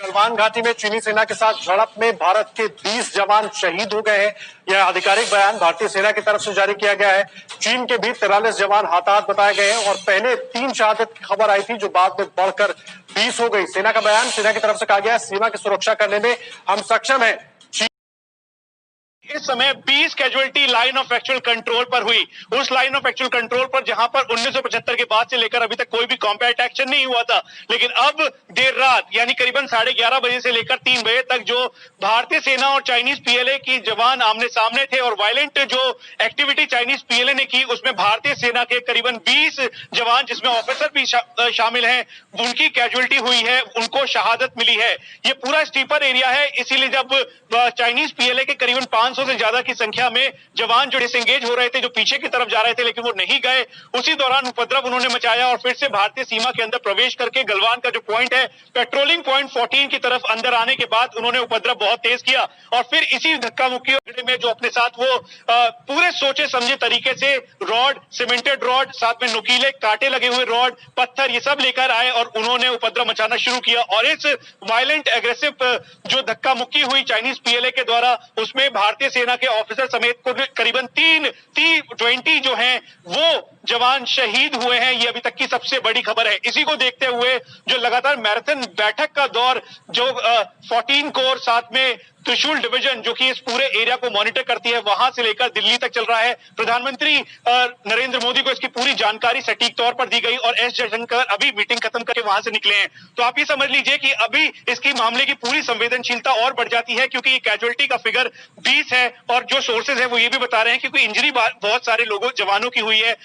गलवान घाटी में चीनी सेना के साथ झड़प में भारत के 20 जवान शहीद हो गए हैं। यह आधिकारिक बयान भारतीय सेना की तरफ से जारी किया गया है। चीन के भी 43 जवान हताहत बताए गए हैं और पहले 3 शहादत की खबर आई थी जो बाद में बढ़कर 20 हो गई। सेना का बयान, सेना की तरफ से कहा गया है सीमा की सुरक्षा करने में हम सक्षम है। इस समय 20 casualty line of actual control पर हुई। उस लाइन ऑफ एक्चुअल कंट्रोल पर जहां पर 1975 के बाद से लेकर अभी तक कोई भी कॉम्बैट एक्शन नहीं हुआ था, लेकिन अब देर रात यानी करीबन 11:30 बजे से लेकर 3 बजे तक जो भारतीय सेना और चाइनीज पीएलए की जवान आमने सामने थे और वायलेंट जो एक्टिविटी चाइनीज पीएलए ने की, उसमें भारतीय सेना के करीबन 20 जवान जिसमें ऑफिसर भी शामिल हैं, उनकी कैजुअलिटी हुई है, उनको शहादत मिली है। ये पूरा स्टीपर एरिया है, इसीलिए जब चाइनीज पीएलए के करीबन 500 से ज्यादा की संख्या में जवान जो डिसएंगेज हो रहे थे, जो पीछे की तरफ जा रहे थे, लेकिन वो नहीं गए, उसी दौरान उपद्रव उन्होंने मचाया और फिर से भारतीय सीमा के अंदर प्रवेश करके गलवान का जो पॉइंट है, पेट्रोलिंग पॉइंट 14 की तरफ अंदर आने के बाद उन्होंने उपद्रव बहुत तेज किया और फिर इसी धक्का मुक्की में जो अपने साथ वो पूरे सोचे समझे तरीके से रॉड, सीमेंटेड रॉड, साथ में नुकीले कांटे लगे हुए रॉड, पत्थर, ये सब लेकर आए और उन्होंने उपद्रव मचाना शुरू किया। और इस वायलेंट एग्रेसिव जो धक्का मुक्की हुई चाइनीज पीएलए के द्वारा, उसमें भारतीय सेना के ऑफिसर समेत करीबन 20 जो हैं वो जवान शहीद हुए हैं। ये अभी तक की सबसे बड़ी खबर है। इसी को देखते हुए जो लगातार मैराथन बैठक का दौर जो 14 कोर साथ में त्रिशूल डिवीजन जो कि इस पूरे एरिया को मॉनिटर करती है, वहां से लेकर दिल्ली तक चल रहा है। प्रधानमंत्री नरेंद्र मोदी को इसकी पूरी जानकारी सटीक तौर पर दी गई और एस जयशंकर अभी मीटिंग खत्म करके वहां से निकले हैं। तो आप ये समझ लीजिए कि अभी इसकी मामले की पूरी संवेदनशीलता और बढ़ जाती है, क्योंकि ये कैजुअलिटी का फिगर 20 है और जो सोर्सेज है वो ये भी बता रहे हैं क्योंकि इंजरी बहुत सारे लोगों जवानों की हुई है।